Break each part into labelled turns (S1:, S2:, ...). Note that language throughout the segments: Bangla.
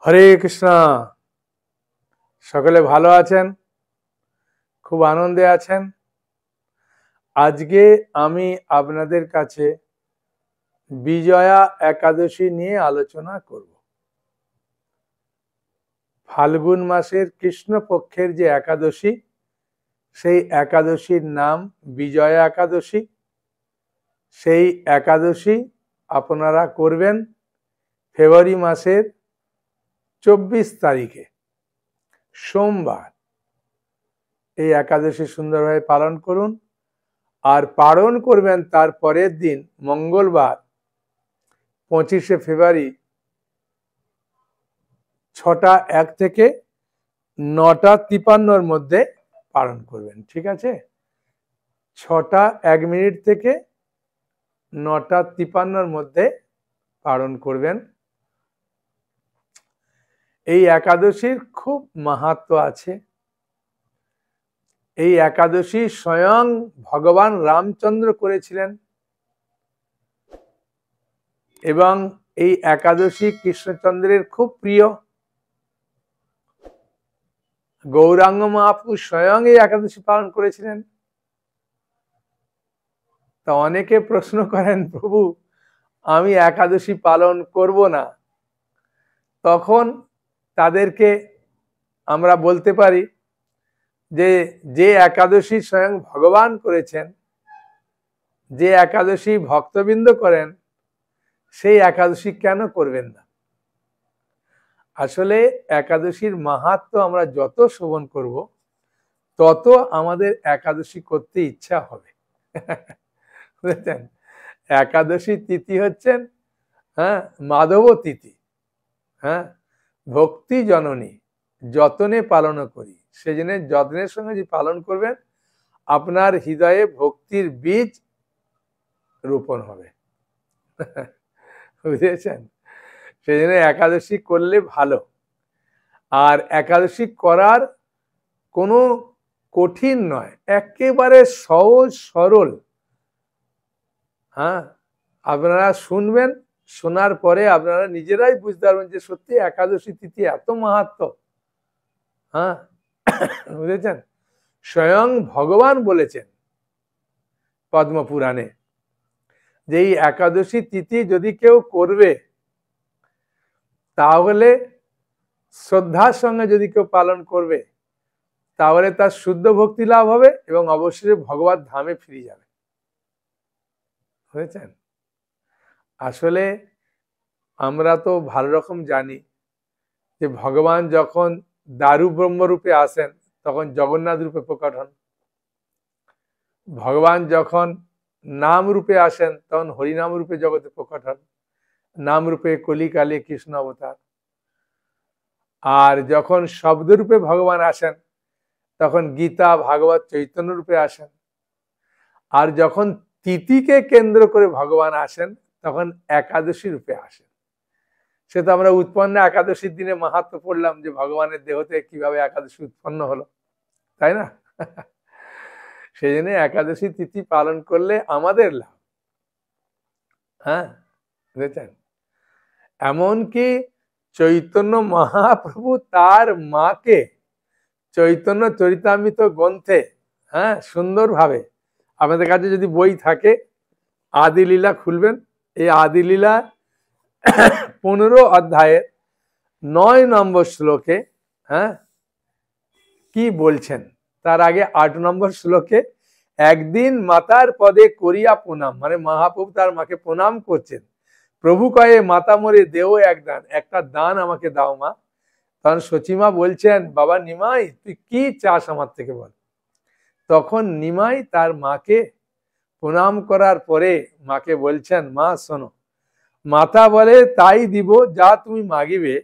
S1: হরে কৃষ্ণ। সকলে ভালো আছেন, খুব আনন্দে আছেন। আজকে আমি আপনাদের কাছে বিজয়া একাদশী নিয়ে আলোচনা করব। ফাল্গুন মাসের কৃষ্ণপক্ষের যে একাদশী, সেই একাদশীর নাম বিজয়া একাদশী। সেই একাদশী আপনারা করবেন ফেব্রুয়ারি মাসের 24 তারিখে সোমবার। এই একাদশী সুন্দরভাবে পালন করুন। আর পালন করবেন তার পরের দিন মঙ্গলবার 25শে ফেব্রুয়ারি 6টা 1 থেকে 9টা 53-র মধ্যে পালন করবেন। ঠিক আছে? 6টা 1 মিনিট থেকে 9টা 53-র মধ্যে পালন করবেন। এই একাদশীর খুব মাহাত্ম্য আছে। এই একাদশী স্বয়ং ভগবান রামচন্দ্র করেছিলেন এবং এই একাদশী কৃষ্ণচন্দ্রের খুব প্রিয়। গৌরাঙ্গ মহাপ্রভু স্বয়ং এই একাদশী পালন করেছিলেন। তা অনেকে প্রশ্ন করেন, প্রভু আমি একাদশী পালন করব না। তখন তাদেরকে আমরা বলতে পারি যে যে একাদশী স্বয়ং ভগবান করেছেন, যে একাদশী ভক্তবৃন্দ করেন, সেই একাদশী কেন করবেন না? আসলে একাদশীর মাহাত্ম্য আমরা যত শ্রবণ করব তত আমাদের একাদশী করতে ইচ্ছা হবে। বুঝেছেন? একাদশী তিথি হচ্ছেন মাধব তিথি। ভক্তি জননী যতনে পালন করি, সেজন্য যত্নের সঙ্গে যে পালন করবেন আপনার হৃদয়ে ভক্তির বীজ রোপণ হবে। বুঝেছেন? সেজন্য একাদশী করলে ভালো। আর একাদশী করার কোনো কঠিন নয়, একেবারে সহজ সরল। আপনারা শুনবেন, শোনার পরে আপনারা নিজেরাই বুঝতে পারবেন যে সত্যি একাদশী তিথি এত মাহাত্ম্য। বুঝেছেন? স্বয়ং ভগবান বলেছেন পদ্মপুরাণে যে এই একাদশী তিথি যদি কেউ করবে, তাহলে শ্রদ্ধার সঙ্গে যদি কেউ পালন করবে, তাহলে তার শুদ্ধ ভক্তি লাভ হবে এবং অবশ্যই ভগবত ধামে ফিরে যাবে। বুঝেছেন? আসলে আমরা তো ভালো রকম জানি যে ভগবান যখন দারু ব্রহ্মরূপে আসেন তখন জগন্নাথ রূপে প্রকট হন। ভগবান যখন নাম রূপে আসেন তখন হরিনাম রূপে জগতে প্রকট হন। নাম রূপে কলিকালে কৃষ্ণ অবতার। আর যখন শব্দ রূপে ভগবান আসেন তখন গীতা ভাগবত চৈতন্য রূপে আসেন। আর যখন তিথিকে কেন্দ্র করে ভগবান আসেন তখন একাদশী রূপে আসেন। সে তো আমরা উৎপন্ন একাদশীর দিনে মাহাত্ম্য পড়লাম যে ভগবানের দেহ থেকে কিভাবে একাদশী উৎপন্ন হলো, তাই না? সেই জন্য একাদশী তিথি পালন করলে আমাদের লাভ। বুঝেছেন? এমনকি চৈতন্য মহাপ্রভু তার মাকে চৈতন্য চরিতামৃত গ্রন্থে সুন্দরভাবে, আপনাদের কাছে যদি বই থাকে আদি লীলা খুলবেন, এই আদি লীলা 15 অধ্যায়ের 9 নম্বর শ্লোকে কি বলছেন। তার আগে 8 নম্বর শ্লোকে একদিন মাতার পদে করিয়া প্রণাম, মানে মহাপ্রভু তার মাকে প্রণাম করছেন। প্রভু কয়ে মাতা মরে দেও এক দান, একটা দান আমাকে দাও মা। তখন সচিমা বলছেন, বাবা নিমাই তুই কি চাস আমার থেকে বল। তখন নিমাই তার মাকে প্রণাম করার পরে মাকে বলছেন, মা শোনো, মাতা বলে তাই দিব যা তুমি মাগিবে,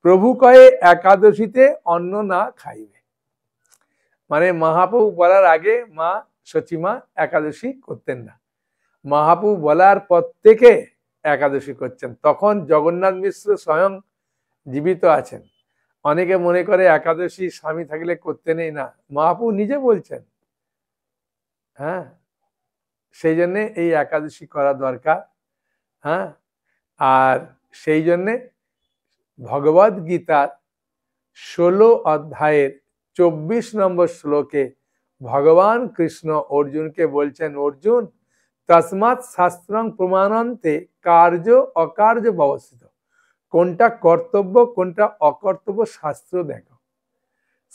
S1: প্রভু কয়ে একাদশীতে অন্ন না খাইবে। মানে মহাপ্রভু বলার আগে মা সচিমা একাদশী করতেন না, মহাপ্রভু বলার পর থেকে একাদশী করছেন। তখন জগন্নাথ মিশ্র স্বয়ং জীবিত আছেন। অনেকে মনে করে একাদশী স্বামী থাকলে করতে নেই, না, মহাপ্রভু নিজে বলছেন। সেই জন্যে এই একাদশী করা দরকার। আর সেই জন্যে ভগবদ গীতার 16 অধ্যায়ের 24 নম্বর শ্লোকে ভগবান কৃষ্ণ অর্জুনকে বলছেন, অর্জুন তসমাৎ শাস্ত্রং প্রমাণন্তে কার্য অকার্য ব্যবস্থিত। কোনটা কর্তব্য কোনটা অকর্তব্য শাস্ত্র দেখো।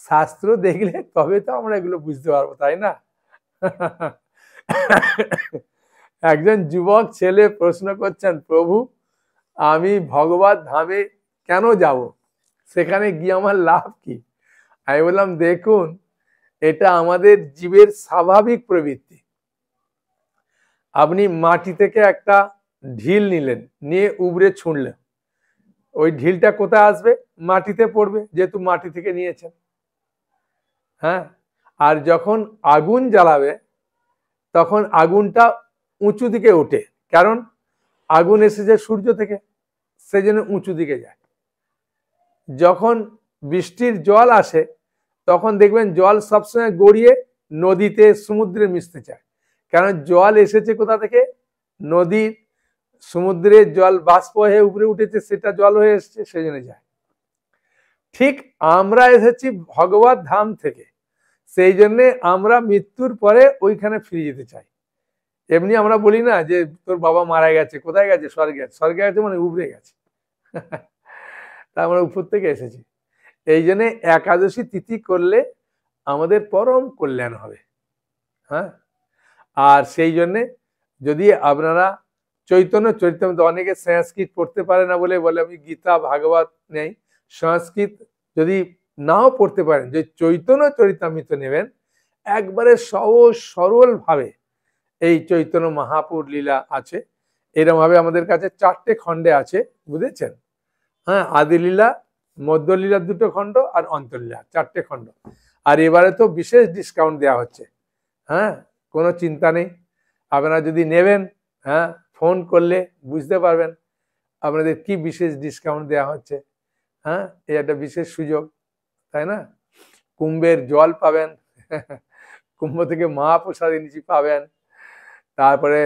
S1: শাস্ত্র দেখলে তবে তো আমরা এগুলো বুঝতে পারবো, তাই না? একজন যুবক ছেলে প্রশ্ন করছেন, প্রভু আমি ভগবত ধামে কেন যাব, সেখানে গিয়ে আমার লাভ কি? আমি বললাম, দেখুন এটা আমাদের জীবের স্বাভাবিক প্রবৃত্তি। আপনি মাটি থেকে একটা ঢিল নিলেন, নিয়ে উবড়ে ছুঁড়লেন, ওই ঢিলটা কোথায় আসবে? মাটিতে পড়বে, যেহেতু মাটি থেকে নিয়েছেন। হ্যাঁ, আর যখন আগুন জ্বালাবে তখন আগুনটা উঁচু দিকে ওঠে, কারণ আগুন এসেছে সূর্য থেকে, সেজন্য উঁচু দিকে যায়। যখন বৃষ্টির জল আসে তখন দেখবেন জল সবসময় গড়িয়ে নদীতে সমুদ্রে মিশতে চায়, কারণ জল এসেছে কোথা থেকে? নদীর সমুদ্রের জল বাষ্প হয়ে উপরে উঠেছে, সেটা জল হয়ে এসেছে, সেজন্য যায়। ঠিক আমরা এসেছি ভগবত ধাম থেকে, সেই জন্য আমরা মৃত্যুর পরে ওইখানে ফিরে যেতে চাই। এমনি আমরা বলি না যে তোর বাবা মারা গেছে, কোথায় গেছে? স্বর্গে। স্বর্গে গেছে মানে উপরে গেছে। তা আমরা উপর থেকে এসেছি। এই জন্য একাদশী তিথি করলে আমাদের পরম কল্যাণ হবে। হ্যাঁ, আর সেই জন্যে যদি আপনারা চৈতন্য চরিতামৃত, অনেকে সংস্কৃত পড়তে পারে না বলে বলে আমি গীতা ভাগবত নেই, সংস্কৃত যদি নাও পড়তে পারেন, যে চৈতন্য চরিতামৃত নেবেন, একবারে সহজ সরল ভাবে এই চৈতন্য মহাপুর লীলা আছে। এরকম ভাবে আমাদের কাছে 4টে খণ্ডে আছে, বুঝেছেন? হ্যাঁ, আদি লীলা, মধ্য লীলা 2টো খণ্ড, আর অন্তর্লীলা 4টে খণ্ড। আর এবারে তো বিশেষ ডিসকাউন্ট দেওয়া হচ্ছে। হ্যাঁ, কোনো চিন্তা নেই, আপনারা যদি নেবেন, হ্যাঁ ফোন করলে বুঝতে পারবেন আপনাদের কি বিশেষ ডিসকাউন্ট দেওয়া হচ্ছে। হ্যাঁ, এই একটা বিশেষ সুযোগ, তাই না? কুম্ভের জল পাবেন, কুম্ভ থেকে মহাপ্রসাদ নিচি পাবেন, তারপরে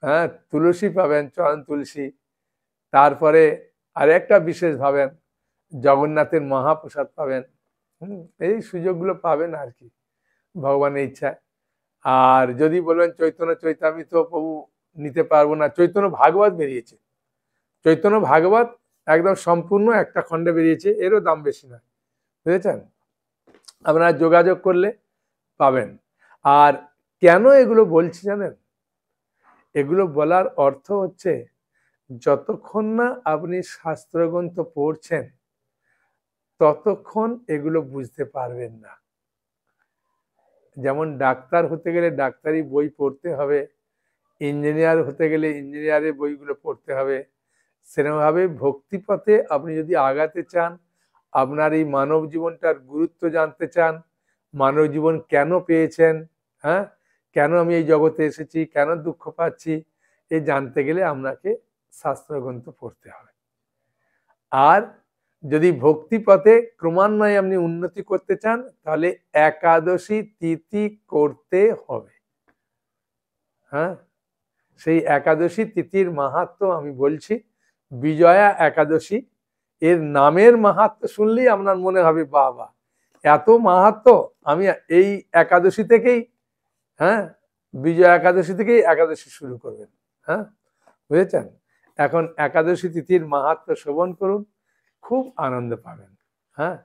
S1: হ্যাঁ তুলসী পাবেন, চরণ তুলসী, তারপরে আরেকটা বিশেষ ভাবেন জগন্নাথের মহাপ্রসাদ পাবেন। এই সুযোগগুলো পাবেন আর কি, ভগবানের ইচ্ছা। আর যদি বলবেন চৈতন্য চৈতামৃত প্রভু নিতে পারবো না, চৈতন্য ভাগবত বেরিয়েছে, চৈতন্য ভাগবত একদম সম্পূর্ণ একটা খণ্ডে বেরিয়েছে, এরও দাম বেশি নয়, বুঝেছেন? আপনারা যোগাযোগ করলে পাবেন। আর কেন এগুলো বলছি জানেন? এগুলো বলার অর্থ হচ্ছে, যতক্ষণ না আপনি শাস্ত্রগ্রন্থ পড়ছেন ততক্ষণ এগুলো বুঝতে পারবেন না। যেমন ডাক্তার হতে গেলে ডাক্তারি বই পড়তে হবে, ইঞ্জিনিয়ার হতে গেলে ইঞ্জিনিয়ারের বইগুলো পড়তে হবে, সেরকমভাবে ভক্তিপথে আপনি যদি আগাতে চান, আপনার এই মানব জীবনটার গুরুত্ব জানতে চান, মানব জীবন কেন পেয়েছেন, হ্যাঁ কেন আমি এই জগতে এসেছি, কেন দুঃখ পাচ্ছি, এই জানতে গেলে আপনাকে শাস্ত্রগ্রন্থ পড়তে হবে। আর যদি ভক্তিপথে ক্রমান্বয়ে আপনি উন্নতি করতে চান, তাহলে একাদশী তিথি করতে হবে। হ্যাঁ, সেই একাদশী তিথির মাহাত্ম্য আমি বলছি। বিজয়া একাদশী, এর নামের মাহাত্ম্য শুনলেই আপনার মনে হবে বাবা এত মাহাত্ম্য, আমি এই একাদশী থেকেই, হ্যাঁ বিজয়া একাদশী থেকেই একাদশী শুরু করবেন। হ্যাঁ, বুঝেছেন? এখন একাদশী তিথির মাহাত্ম্য শ্রবণ করুন, খুব আনন্দ পাবেন। হ্যাঁ,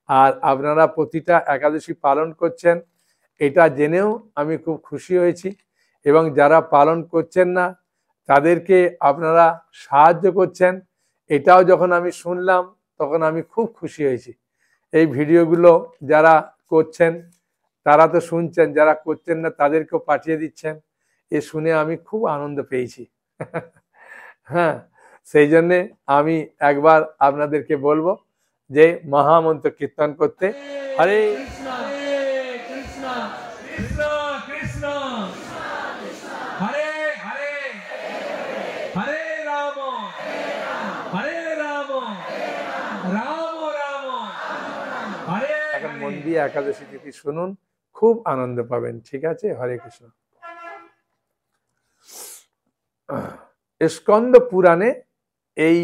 S1: আর আপনারা প্রতিটা একাদশী পালন করছেন, এটা জেনেও আমি খুব খুশি হয়েছি। এবং যারা পালন করছেন না তাদেরকে আপনারা সাহায্য করছেন, এটাও যখন আমি শুনলাম তখন আমি খুব খুশি হয়েছি। এই ভিডিওগুলো যারা করছেন তারা তো শুনছেন, যারা করছেন না তাদেরকেও পাঠিয়ে দিচ্ছেন, এ শুনে আমি খুব আনন্দ পেয়েছি। হ্যাঁ, সেই জন্যে আমি একবার আপনাদেরকে বলবো যে মহামন্ত্র কীর্তন করতে। হরে কৃষ্ণ কৃষ্ণ কৃষ্ণ কৃষ্ণ হরে হরে হরে রাম হরে রাম রাম রাম হরে। এখন মন দিয়ে একাদশী তিথি শুনুন, খুব আনন্দ পাবেন। ঠিক আছে, হরে কৃষ্ণ। স্কন্দ পুরাণে এই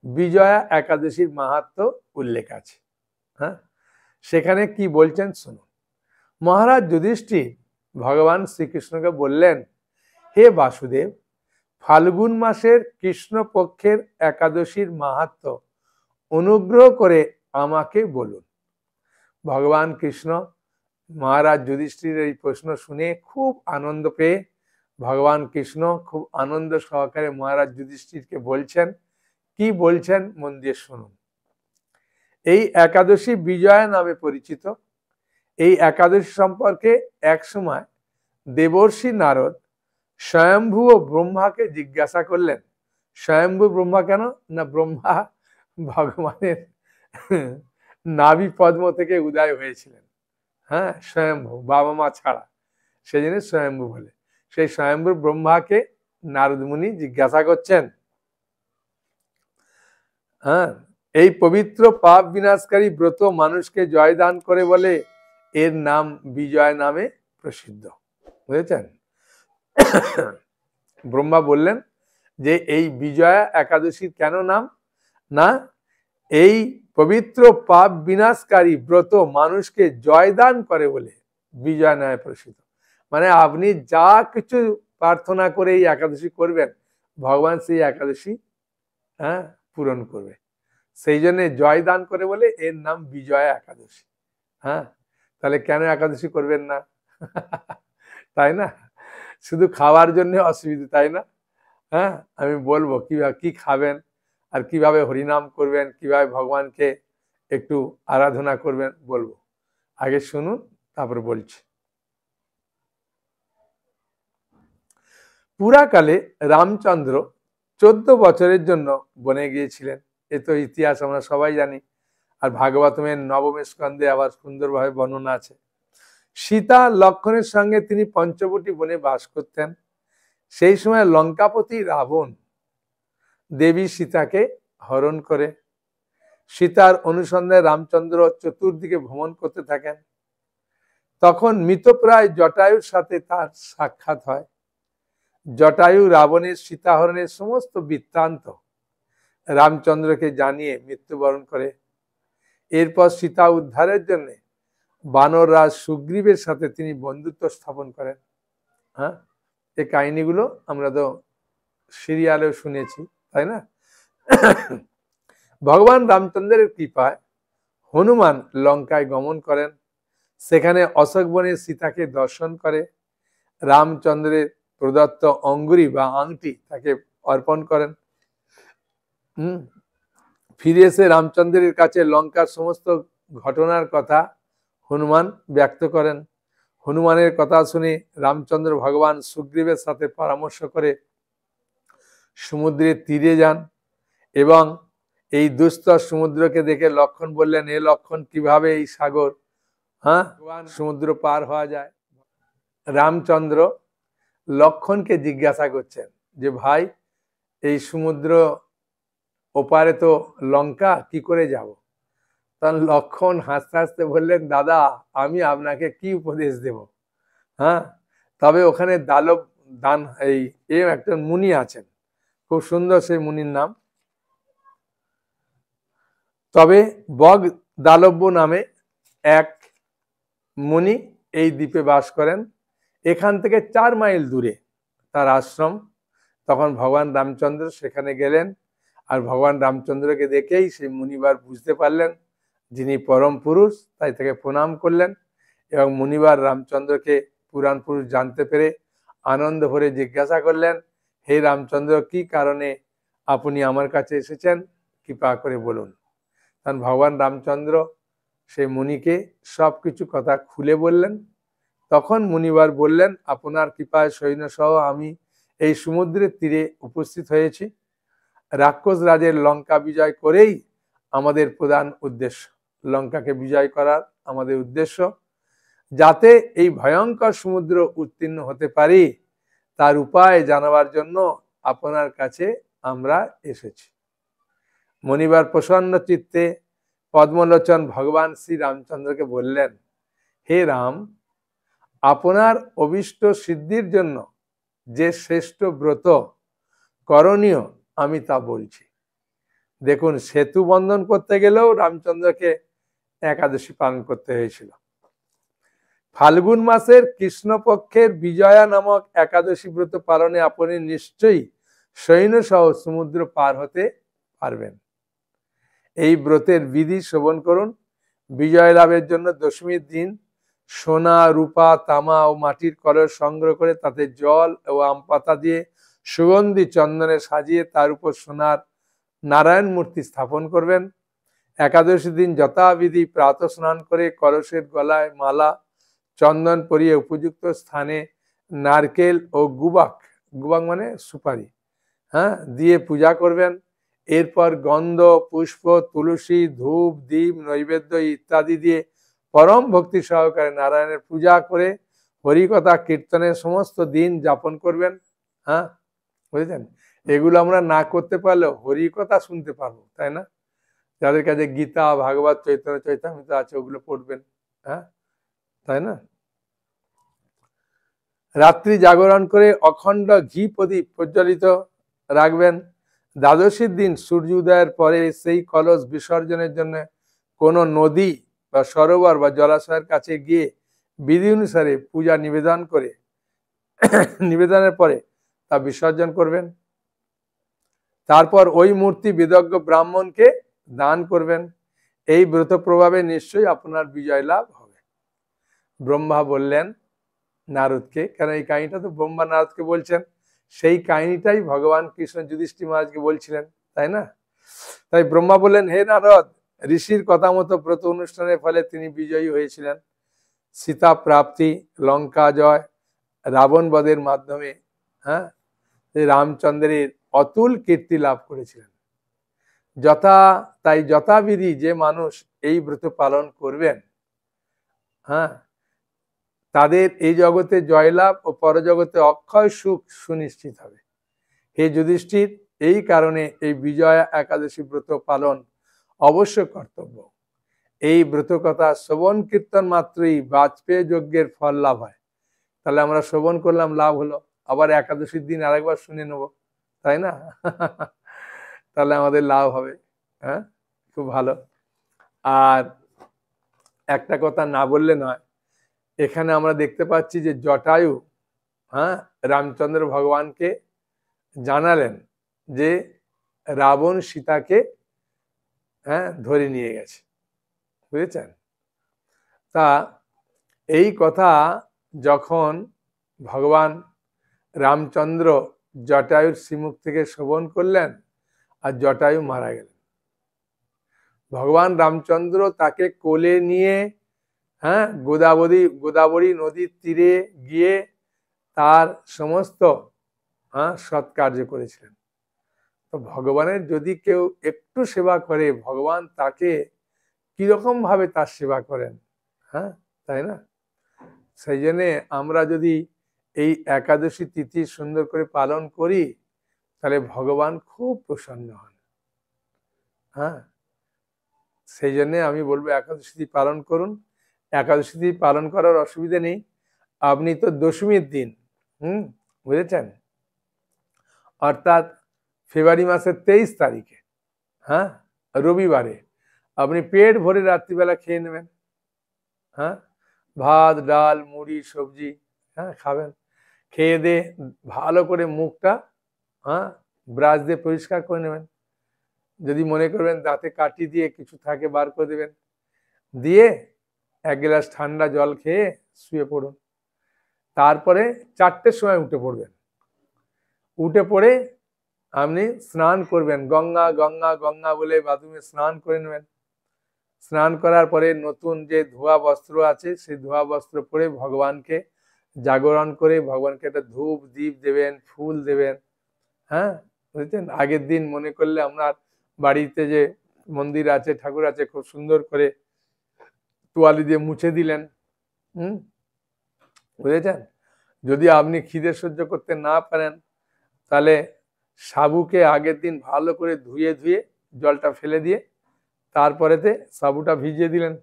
S1: বিজয়া একাদশীর মাহাত্ম্য উল্লেখ আছে। হ্যাঁ, সেখানে কি বলছেন শুনুন। মহারাজ যুধিষ্ঠির ভগবান শ্রীকৃষ্ণকে বললেন, হে বাসুদেব, ফাল্গুন মাসের কৃষ্ণপক্ষের একাদশীর মাহাত্ম্য অনুগ্রহ করে আমাকে বলুন। ভগবান কৃষ্ণ মহারাজ যুধিষ্ঠির এই প্রশ্ন শুনে খুব আনন্দ পেয়ে ভগবান কৃষ্ণ খুব আনন্দ সহকারে মহারাজ যুধিষ্ঠিরকে বলছেন। কি বলছেন মন দিয়ে শুনুন। এই একাদশী বিজয়া নামে পরিচিত। এই একাদশী সম্পর্কে এক সময় দেবর্ষি নারদ স্বয়ম্ভু ও ব্রহ্মাকে জিজ্ঞাসা করলেন। স্বয়ম্ভু ব্রহ্মা কেন না, ব্রহ্মা ভগবানের নাভি পদ্ম থেকে উদয় হয়েছিলেন। হ্যাঁ, স্বয়ম্ভু, বাবা মা ছাড়া, সেই জন্য স্বয়ম্ভু বলে। সেই স্বয়ম্ভু ব্রহ্মাকে নারদ মুনি জিজ্ঞাসা করছেন, হ্যাঁ, এই পবিত্র পাপ বিনাশকারী ব্রত মানুষকে জয়দান করে বলে এর নাম বিজয় নামে প্রসিদ্ধ। বুঝেছেন? ব্রহ্মা বললেন যে এই বিজয়া একাদশীর কেন নাম না, এই পবিত্র পাপ বিনাশকারী ব্রত মানুষকে জয়দান করে বলে বিজয় নামে প্রসিদ্ধ। মানে আপনি যা কিছু প্রার্থনা করে এই একাদশী করবেন, ভগবান সেই একাদশী পূরণ করবে। সেই জন্য জয়দান করে বলে এর নাম বিজয়া একাদশী। হ্যাঁ, তাহলে কেন একাদশী করবেন না? তাই না? শুধু খাওয়ার জন্য অসুবিধা, তাই না? হ্যাঁ, আমি বলবো কিভাবে কি খাবেন আর কিভাবে হরিনাম করবেন, কিভাবে ভগবানকে একটু আরাধনা করবেন বলবো। আগে শুনুন, তারপরে বলছি। পুরাকালে রামচন্দ্র 14 বছরের জন্য বনে গিয়েছিলেন। এ তো ইতিহাস আমরা সবাই জানি, আর ভাগবতমের নবম স্কন্ধে আবার সুন্দরভাবে বর্ণনা আছে। সীতা লক্ষ্মণের সঙ্গে তিনি পঞ্চবটী বনে বাস করতেন। সেই সময় লঙ্কাপতি রাবণ দেবী সীতাকে হরণ করে। সীতার অনুসন্ধানে রামচন্দ্র চতুর্দিকে ভ্রমণ করতে থাকেন। তখন মৃতপ্রায় জটায়ুর সাথে তার সাক্ষাৎ হয়। জটায়ু রাবণের সীতাহরণের সমস্ত বৃত্তান্ত রামচন্দ্রকে জানিয়ে মৃত্যুবরণ করে। এরপর সীতা উদ্ধারের জন্য বানর রাজ সুগ্রীবের সাথে তিনি বন্ধুত্ব স্থাপন করেন। হ্যাঁ, এই কাহিনীগুলো আমরা তো সিরিয়ালেও শুনেছি, তাই না? ভগবান রামচন্দ্রের কৃপায় হনুমান লঙ্কায় গমন করেন। সেখানে অশোক বনে সীতাকে দর্শন করে রামচন্দ্রের প্রদত্ত অঙ্গুরি বা আংটি তাকে অর্পণ করেন। ফিরে এসে রামচন্দ্রের কাছে লঙ্কার সমস্ত ঘটনার কথা হনুমান ব্যক্ত করেন। হনুমানের কথা শুনে রামচন্দ্র ভগবান সুগ্রীবের সাথে পরামর্শ করে সমুদ্রের তীরে যান এবং এই দুস্তর সমুদ্রকে দেখে লক্ষ্মণ বললেন, এ লক্ষ্মণ, কিভাবে এই সাগর সমুদ্র পার হওয়া যায়? রামচন্দ্র লক্ষ্মণকে জিজ্ঞাসা করছেন যে ভাই, এই সমুদ্র ওপারে তো লঙ্কা, কি করে যাব? তখন লক্ষ্মণ হাসতে হাসতে বললেন, দাদা, আমি আপনাকে কি উপদেশ দেব? হ্যাঁ, তবে ওখানে একটা মুনি আছেন, খুব সুন্দর সেই মুনির নাম। তবে বগ দালব্য নামে এক মুনি এই দ্বীপে বাস করেন। এখান থেকে 4 মাইল দূরে তার আশ্রম। তখন ভগবান রামচন্দ্র সেখানে গেলেন, আর ভগবান রামচন্দ্রকে দেখেই সেই মুনিবার বুঝতে পারলেন যিনি পরম পুরুষ, তাই তাকে প্রণাম করলেন এবং মুনিবার রামচন্দ্রকে পুরাণ পুরুষ জানতে পেরে আনন্দ ভরে জিজ্ঞাসা করলেন, হে রামচন্দ্র, কি কারণে আপনি আমার কাছে এসেছেন, কৃপা করে বলুন। তখন ভগবান রামচন্দ্র সেই মুনিকে সবকিছু কথা খুলে বললেন। তখন মুনিবার বললেন, আপনার কৃপায় সৈন্য সহ আমি এই সমুদ্রের তীরে উপস্থিত হয়েছি। রাক্ষস রাজের লঙ্কা বিজয় করেই আমাদের প্রধান উদ্দেশ্য, লঙ্কাকে বিজয় করার আমাদের উদ্দেশ্য। যাতে এই ভয়ঙ্কর সমুদ্র উত্তীর্ণ হতে পারি তার উপায় জানাবার জন্য আপনার কাছে আমরা এসেছি। মুনিবার প্রসন্ন চিত্তে পদ্মলোচন ভগবান শ্রী রামচন্দ্রকে বললেন, হে রাম, আপনার অভীষ্ট সিদ্ধির জন্য যে শ্রেষ্ঠ ব্রত করণীয় আমি তা বলছি। দেখুন, সেতু বন্ধন করতে গেলেও রামচন্দ্রকে একাদশী পালন করতে হয়েছিল। ফাল্গুন মাসের কৃষ্ণপক্ষের বিজয়া নামক একাদশী ব্রত পালনে আপনি নিশ্চয়ই সৈন্য সহ সমুদ্র পার হতে পারবেন। এই ব্রতের বিধি শ্রবণ করুন। বিজয় লাভের জন্য দশমীর দিন সোনা, রূপা, তামা ও মাটির কলস সংগ্রহ করে তাতে জল ও আম পাতা দিয়ে সুগন্ধি চন্দনে সাজিয়ে তার উপর সোনার নারায়ণ মূর্তি স্থাপন করবেন। একাদশী দিন যথাবিধি প্রাতঃ স্নান করে কলসের গলায় মালা চন্দন পরিয়ে উপযুক্ত স্থানে নারকেল ও গুবাক, গুবাক মানে সুপারি, দিয়ে পূজা করবেন। এরপর গন্ধ, পুষ্প, তুলসী, ধূপ, দীপ, নৈবেদ্য ইত্যাদি দিয়ে পরম ভক্তি সহকারে নারায়ণের পূজা করে হরিকথা কীর্তনে সমস্ত দিন যাপন করবেন। বুঝলেন? এগুলো আমরা না করতে পারলেও হরিকথা শুনতে পারবো, তাই না? যাদের কাছে গীতা, ভাগবত, চৈতন্য চৈতামৃত আছে ওগুলো পড়বেন, তাই না? রাত্রি জাগরণ করে অখণ্ড ঘি প্রদীপ প্রজ্বলিত রাখবেন। দ্বাদশীর দিন সূর্য উদয়ের পরে সেই কলস বিসর্জনের জন্য কোনো নদী বা সরোবর বা জলাশয়ের কাছে গিয়ে বিধি অনুসারে পূজা নিবেদনের পরে তা বিসর্জন করবেন। তারপর ওই মূর্তি বিদগ্ধ ব্রাহ্মণকে দান করবেন। এই ব্রত প্রভাবে নিশ্চয়ই আপনার বিজয় লাভ হবে। ব্রহ্মা বললেন নারদকে, কেন এই কাহিনীটা তো ব্রহ্মা নারদকে বলছেন, সেই কাহিনীটাই ভগবান কৃষ্ণ যুধিষ্ঠির মহারাজকে বলছিলেন, তাই না? তাই ব্রহ্মা বললেন, হে নারদ, ঋষির কথা মতো ব্রত অনুষ্ঠানের ফলে তিনি বিজয়ী হয়েছিলেন। সীতা প্রাপ্তি, লঙ্কা জয়, রাবণ বধের মাধ্যমে রামচন্দ্রের অতুল কীর্তি লাভ করেছিলেন। তাই যথাবিধি যে মানুষ এই ব্রত পালন করবেন, তাদের এই জগতে জয়লাভ ও পরজগতে অক্ষয় সুখ সুনিশ্চিত হবে। হে যুধিষ্ঠির, এই কারণে এই বিজয়া একাদশী ব্রত পালন অবশ্য কর্তব্য। এই ব্রত কথা শ্রবণ কীর্তন মাত্রই বাজপেয়ী যজ্ঞের ফল লাভ হয়। তাহলে আমরা শ্রবণ করলাম, লাভ হলো, আবার একাদশীর দিন আরেকবার শুনে নেব, তাই না? তাহলে আমাদের লাভ হবে। খুব ভালো। আর একটা কথা না বললে নয়, এখানে আমরা দেখতে পাচ্ছি যে জটায়ু রামচন্দ্র ভগবানকে জানালেন যে রাবণ সীতাকে ধরে নিয়ে গেছে, বুঝেছেন? তা এই কথা যখন ভগবান রামচন্দ্র জটায়ুর শ্রীমুখ থেকে শ্রবণ করলেন আর জটায়ু মারা গেলেন, ভগবান রামচন্দ্র তাকে কোলে নিয়ে গোদাবরী নদীর তীরে গিয়ে তার সমস্ত সৎকার্য করেছিলেন। তো ভগবানের যদি কেউ একটু সেবা করে, ভগবান তাকে কিরকম ভাবে তার সেবা করেন, তাই না? সেই জন্যে আমরা যদি এই একাদশী তিথি সুন্দর করে পালন করি, তাহলে ভগবান খুব প্রসন্ন হন। সেই জন্যে আমি বলবো একাদশী তিথি পালন করুন। একাদশী তিথি পালন করার অসুবিধা নেই। আপনি তো দশমীর দিন, বুঝেছেন, অর্থাৎ ফেব্রুয়ারি মাসের 23 তারিখে, রবিবারে আপনি পেট ভরে রাত্রিবেলা খেয়ে নেবেন। ভাত, ডাল, মুড়ি, সবজি খাবেন। খেয়ে দিয়ে ভালো করে মুখটা ব্রাশ দিয়ে পরিষ্কার করে নেবেন। যদি মনে করবেন দাঁতে কাঠি দিয়ে কিছু থাকে বার করে দেবেন, দিয়ে 1 গ্লাস ঠান্ডা জল খেয়ে শুয়ে পড়ুন। তারপরে 4টের সময় উঠে পড়বেন। উঠে পড়ে আপনি স্নান করবেন, গঙ্গা গঙ্গা গঙ্গা বলে বাথরুমে স্নান করে নেবেন। স্নান করার পরে নতুন যে ধোয়া বস্ত্র আছে সেই ধোয়া বস্ত্র পরে ভগবানকে জাগরণ করে ভগবানকে একটা ধূপ দীপ দেবেন, ফুল দেবেন। বুঝছেন? আগের দিন মনে করলে আপনার বাড়িতে যে মন্দির আছে, ঠাকুর আছে, খুব সুন্দর করে তোয়ালি দিয়ে মুছে দিলেন। বুঝেছেন? যদি আপনি খিদে সহ্য করতে না পারেন, তাহলে সাবুকে আগের দিন ভালো করে ধুয়ে জলটা ফেলে দিয়ে তারপরেতে সাবুটা ভিজিয়ে দিলেন।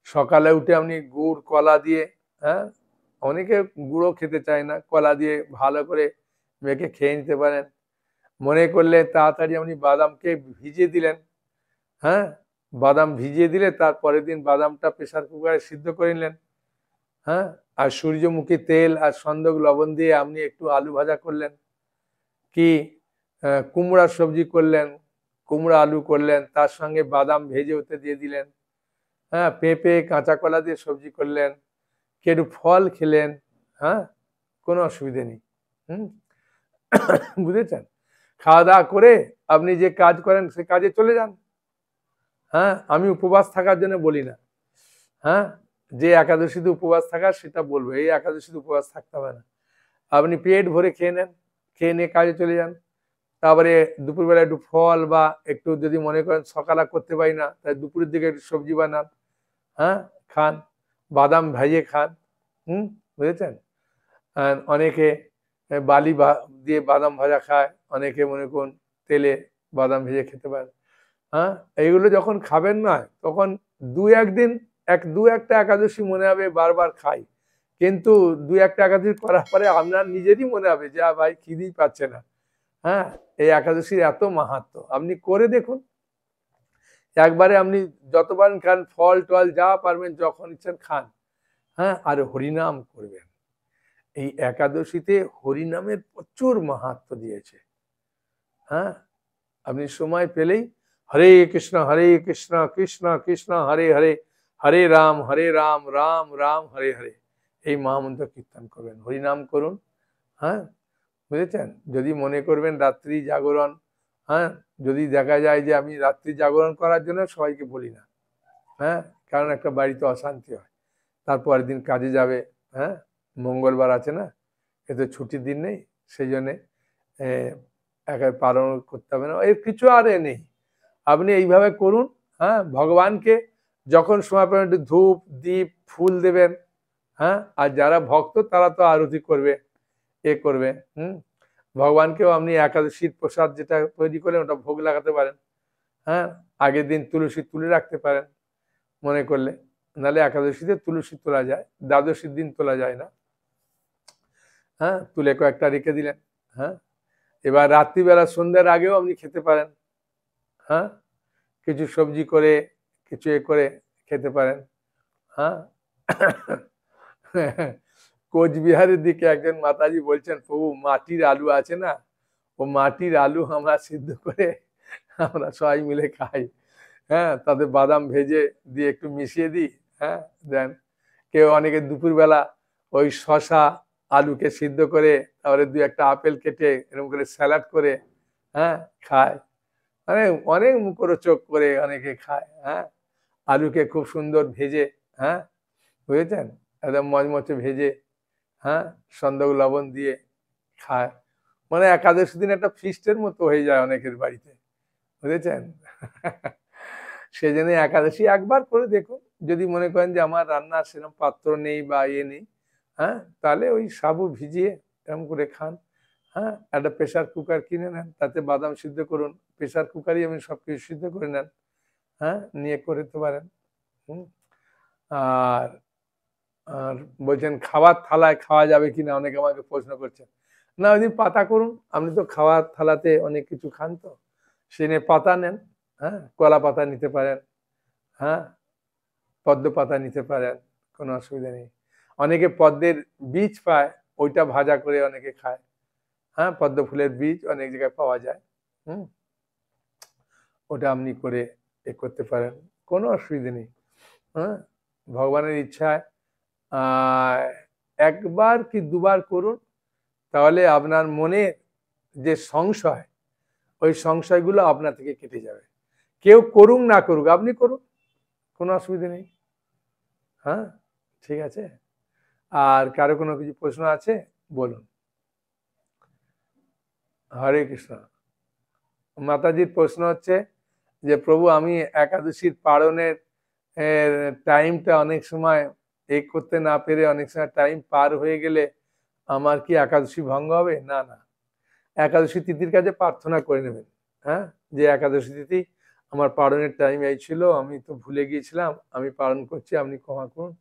S1: সকালে উঠে আপনি গুড় কলা দিয়ে, অনেকে গুঁড়ো খেতে চায় না, কলা দিয়ে ভালো করে মেখে খেয়ে নিতে পারেন। মনে করলে তাড়াতাড়ি আপনি বাদামকে ভিজিয়ে দিলেন, হ্যাঁ, বাদাম ভিজিয়ে দিলে তার পরের দিন বাদামটা প্রেসার কুকারে সিদ্ধ করে নিলেন, হ্যাঁ, আর সূর্যমুখী তেল আর সন্দক লবণ দিয়ে আপনি একটু আলু ভাজা করলেন, কি কুমড়ার সবজি করলেন, কুমড়া আলু করলেন, তার সঙ্গে বাদাম ভেজে ওতে দিয়ে দিলেন, হ্যাঁ, পেঁপে কাঁচা কলা দিয়ে সবজি করলেন, একটু ফল খেলেন, হ্যাঁ, কোনো অসুবিধে নেই। বুঝেছেন? খাওয়া দাওয়া করে আপনি যে কাজ করেন সে কাজে চলে যান। হ্যাঁ, আমি উপবাস থাকার জন্য বলি না, হ্যাঁ, যে একাদশীতে উপবাস থাকার সেটা বলবো, এই একাদশীতে উপবাস থাকতে হবে না। আপনি পেট ভরে খেয়ে নেন, খেয়ে নিয়ে কাজে চলে যান। তারপরে দুপুরবেলা একটু ফল বা একটু যদি মনে করেন সকালে করতে পারি না, তাই দুপুরের দিকে একটু সবজি বানান, হ্যাঁ, খান, বাদাম ভেজে খান। বুঝেছেন? অনেকে বালি দিয়ে বাদাম ভাজা খায়, অনেকে মনে করুন তেলে বাদাম ভেজে খেতে পারে। হ্যাঁ, এইগুলো যখন খাবেন না তখন দু একটা একাদশী মনে হবে বারবার খাই, কিন্তু দু একটা একাদশী করার পরে আপনার নিজেরই মনে হবে যে ভাই খিদেই পাচ্ছে না। হ্যাঁ, এই একাদশীর এত মাহাত্ম্য, আপনি করে দেখুন একবারে, আপনি যতবার খান ফল টল যা পারবেন যখন ইচ্ছেন খান, হ্যাঁ, আর হরিনাম করবেন। এই একাদশীতে হরিনামের প্রচুর মাহাত্ম্য দিয়েছে। হ্যাঁ, আপনি সময় পেলেই হরে কৃষ্ণ কৃষ্ণ কৃষ্ণ হরে হরে, হরে রাম রাম রাম হরে হরে, এই মহামন্ত্র কীর্তন করবেন, হরিনাম করুন। হ্যাঁ, বুঝেছেন? যদি মনে করবেন রাত্রি জাগরণ, হ্যাঁ, যদি দেখা যায় যে আমি রাত্রি জাগরণ করার জন্য সবাইকে বলি না, হ্যাঁ, কারণ একটা বাড়িতে অশান্তি হয়, তারপরের দিন কাজে যাবে, হ্যাঁ, মঙ্গলবার আছে না, এতে ছুটির দিন নেই, সেই জন্যে একা পালন করতে হবে না, এর কিছু আর নেই। আপনি এইভাবে করুন, হ্যাঁ, ভগবানকে যখন সময় পাবেন একটু ধূপ দীপ ফুল দেবেন, হ্যাঁ, আর যারা ভক্ত তারা তো আরতি করবে, করবে, ভগবানকেও আপনি একাদশীর প্রসাদ যেটা তৈরি করলেন ওটা ভোগ লাগাতে পারেন, হ্যাঁ, আগের দিন তুলসী তুলে রাখতে পারেন মনে করলে, নাহলে একাদশীতে তুলসী তোলা যায়, দ্বাদশীর দিন তোলা যায় না, হ্যাঁ, তুলে কয়েকটা রেখে দিলেন, হ্যাঁ, এবার রাত্রিবেলা সন্ধ্যার আগেও আপনি খেতে পারেন, হ্যাঁ, কিছু সবজি করে কিছু করে খেতে পারেন, হ্যাঁ। কোচবিহারের দিকে একজন মাতাজি বলছেন, প্রভু মাটির আলু আছে না, ও মাটির আলু আমরা সিদ্ধ করে আমরা সবাই মিলে খাই, হ্যাঁ, তাতে বাদাম ভেজে দিয়ে একটু মিশিয়ে দিই, হ্যাঁ, দেন। কেউ অনেকে দুপুরবেলা ওই শশা আলুকে সিদ্ধ করে তারপরে দু একটা আপেল কেটে এরকম করে স্যালাড করে, হ্যাঁ, খায়, মানে অনেক মুখরোচক করে অনেকে খায়, হ্যাঁ, আলুকে খুব সুন্দর ভেজে, হ্যাঁ, বুঝেছেন, একদম মচমচে ভেজে, হ্যাঁ, সন্দক লবণ দিয়ে খায়, মানে একাদশী দিন একটা ফিস্টের মতো হয়ে যায় অনেকের বাড়িতে, বুঝেছেন। সেই জন্য একাদশী একবার করে দেখুন, যদি মনে করেন যে আমার রান্নার সেরকম পাত্র নেই বা নেই, হ্যাঁ, তাহলে ওই সাবু ভিজিয়ে এরকম করে খান, হ্যাঁ, একটা প্রেসার কুকার কিনে নেন, তাতে বাদাম সিদ্ধ করুন, প্রেসার কুকারই আপনি সবকিছু সিদ্ধ করে নেন, হ্যাঁ, নিয়ে করতে পারেন। আর আর বলছেন খাবার থালায় খাওয়া যাবে কিনা, অনেকে আমাকে প্রশ্ন করছেন, না ওই দিন পাতা করুন, আপনি তো খাওয়ার থালাতে অনেক কিছু খান, তো সে নিয়ে পাতা নেন, হ্যাঁ, কলা পাতা নিতে পারেন, হ্যাঁ, পদ্ম পাতা নিতে পারেন, কোনো অসুবিধা নেই। অনেকে পদ্মের বীজ পায়, ওইটা ভাজা করে অনেকে খায়, হ্যাঁ, পদ্ম ফুলের বীজ অনেক জায়গায় পাওয়া যায়, ওটা আপনি করে করতে পারেন, কোনো অসুবিধা নেই, হ্যাঁ, ভগবানের ইচ্ছায় একবার কি দুবার করুন, তাহলে আপনার মনে যে সংশয়, ওই সংশয়গুলো আপনার থেকে কেটে যাবে। কেউ করুক না করুক, আপনি করুন, কোনো অসুবিধা নেই, হ্যাঁ, ঠিক আছে। আর কারো কোনো কিছু প্রশ্ন আছে বলুন। হরে কৃষ্ণ। মাতাজির প্রশ্ন হচ্ছে যে প্রভু আমি একাদশীর পালনের টাইমটা অনেক সময় করতে না পেরে অনেক সময় টাইম পার হয়ে গেলে আমার কি একাদশী ভঙ্গ হবে? না না, একাদশী তিথির কাছে প্রার্থনা করে নেবেন, হ্যাঁ, যে একাদশী তিথি আমার পালনের টাইম এই ছিল, আমি তো ভুলে গিয়েছিলাম, আমি পালন করছি, আপনি ক্ষমা করুন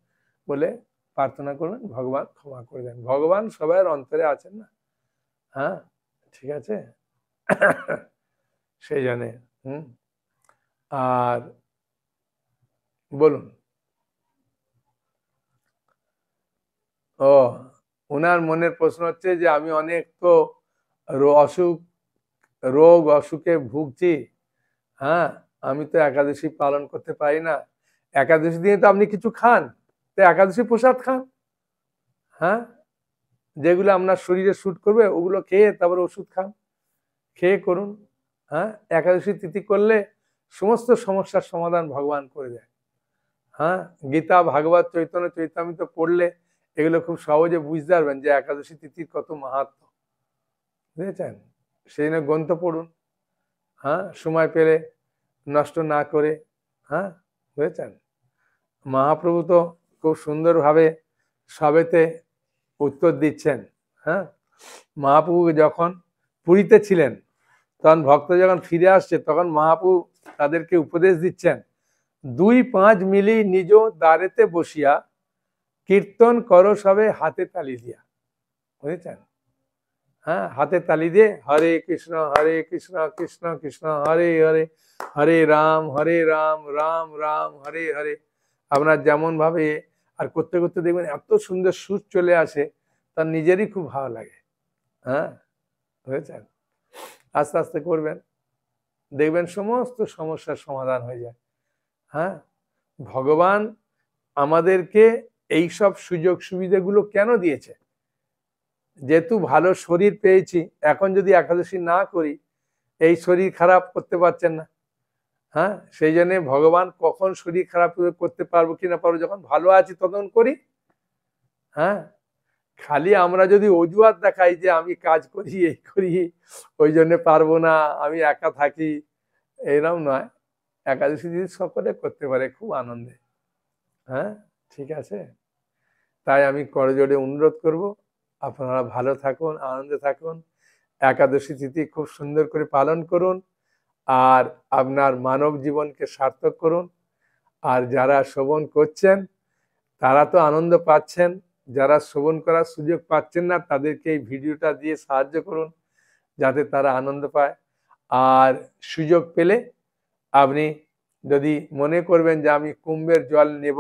S1: বলে প্রার্থনা করবেন, ভগবান ক্ষমা করে দেন, ভগবান সবার অন্তরে আছেন না, হ্যাঁ, ঠিক আছে। সেই জন্যে আর বলুন। ও, ওনার মনের প্রশ্ন হচ্ছে যে আমি অনেক তো রোগ অসুখে ভুগছি, হ্যাঁ, আমি তো একাদশী পালন করতে পারি না। একাদশী দিনে তো আপনি কিছু খান, তো একাদশী প্রসাদ খান, হ্যাঁ, যেগুলো আপনার শরীরে শুট করবে ওগুলো খেয়ে তারপর ওষুধ খান, খেয়ে করুন। হ্যাঁ, একাদশী তিথি করলে সমস্ত সমস্যার সমাধান ভগবান করে দেয়। হ্যাঁ, গীতা ভাগবত চৈতন্য চৈতামৃত পড়লে এগুলো খুব সহজে বুঝতে পারবেন যে একাদশী তিথির কত মাহাত্ম্য, বুঝেছেন? সেই জন্য গ্রন্থ পড়ুন, হ্যাঁ, সময় পেলে, নষ্ট না করে। হ্যাঁ, বুঝেছেন? মহাপ্রভু তো খুব সুন্দরভাবে সবেতে উত্তর দিচ্ছেন। হ্যাঁ, মহাপ্রভু যখন পুরীতে ছিলেন তখন ভক্ত যখন ফিরে আসছে তখন মহাপ্রভু তাদেরকে উপদেশ দিচ্ছেন, 2-5 মিলি নিজ দ্বারেতে বসিয়া কীর্তন করো সবে হাতে তালি দিয়া। বুঝেছেন? হ্যাঁ, হাতে তালি দিয়ে হরে কৃষ্ণ কৃষ্ণ কৃষ্ণ হরে হরে, হরে রাম রাম রাম হরে হরে। আপনার যেমন ভাবে আর করতে করতে দেখবেন এত সুন্দর সুর চলে আসে, তার নিজেরই খুব ভালো লাগে। হ্যাঁ, বুঝেছেন? আস্তে আস্তে করবেন, দেখবেন সমস্ত সমস্যার সমাধান হয়ে যায়। হ্যাঁ, ভগবান আমাদেরকে এই সব সুযোগ সুবিধাগুলো কেন দিয়েছে? যেহেতু ভালো শরীর পেয়েছি, এখন যদি একাদশী না করি এই শরীর খারাপ করতে পারছেন না। হ্যাঁ, সেই জন্য ভগবান কখন শরীর খারাপ করতে পারবো কি না পারবো, যখন ভালো আছি তখন করি। হ্যাঁ, খালি আমরা যদি অজুহাত দেখাই যে আমি কাজ করি এই করি ওই জন্য পারবো না, আমি একা থাকি, এরকম নয়। একাদশী যদি সকলে করতে পারে খুব আনন্দে। হ্যাঁ, ঠিক আছে। তাই আমি করজোড়ে অনুরোধ করব, আপনারা ভালো থাকুন, আনন্দে থাকুন, একাদশী তিথি খুব সুন্দর করে পালন করুন, আর আপনার মানব জীবনকে সার্থক করুন। আর যারা শ্রবণ করছেন তারা তো আনন্দ পাচ্ছেন, যারা শ্রবণ করার সুযোগ পাচ্ছেন না তাদেরকে এই ভিডিওটা দিয়ে সাহায্য করুন যাতে তারা আনন্দ পায়। আর সুযোগ পেলে আপনি যদি মনে করবেন যে আমি কুম্ভের জল নেব,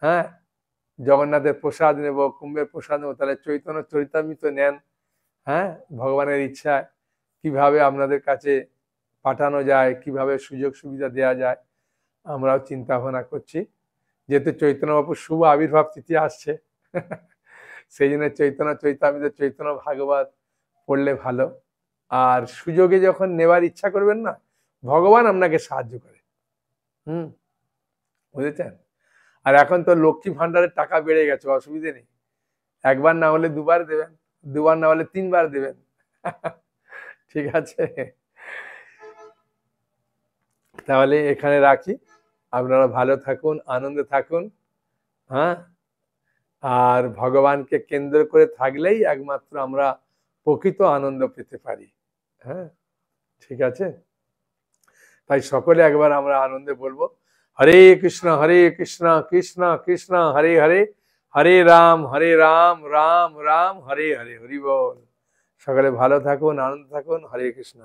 S1: হ্যাঁ, জগন্নাথের প্রসাদ নেব, কুম্ভের প্রসাদ নেব, তাহলে চৈতন্য চরিতামৃত নেন। হ্যাঁ, ভগবানের ইচ্ছা কিভাবে আপনাদের কাছে পাঠানো যায়, কিভাবে সুযোগ সুবিধা দেওয়া যায় আমরাও চিন্তা ভাবনা করছি। যেহেতু চৈতন্য বাবুর শুভ আবির্ভাব তিথি আসছে সেই জন্য চৈতন্য চৈতামৃত চৈতন্য ভাগবত পড়লে ভালো। আর সুযোগে যখন নেওয়ার ইচ্ছা করবেন না, ভগবান আপনাকে সাহায্য করে। বুঝেছেন? আর এখন তো লক্ষ্মী ভান্ডারের টাকা বেড়ে গেছে, অসুবিধে নেই, একবার না হলে দুবার দেবেন, দুবার না হলে 3 বার দেবেন ঠিক আছে, তাহলে এখানে রাখি। আপনারা ভালো থাকুন, আনন্দে থাকুন। হ্যাঁ, আর ভগবানকে কেন্দ্র করে থাকলেই একমাত্র আমরা প্রকৃত আনন্দ পেতে পারি। হ্যাঁ, ঠিক আছে। তাই সকলে একবার আমরা আনন্দে বলবো, হরে কৃষ্ণ কৃষ্ণ কৃষ্ণ হরে হরে, হরে রাম রাম রাম হরে হরে। হরি বল। সকলে ভালো থাকুন, আনন্দ থাকুন। হরে কৃষ্ণ।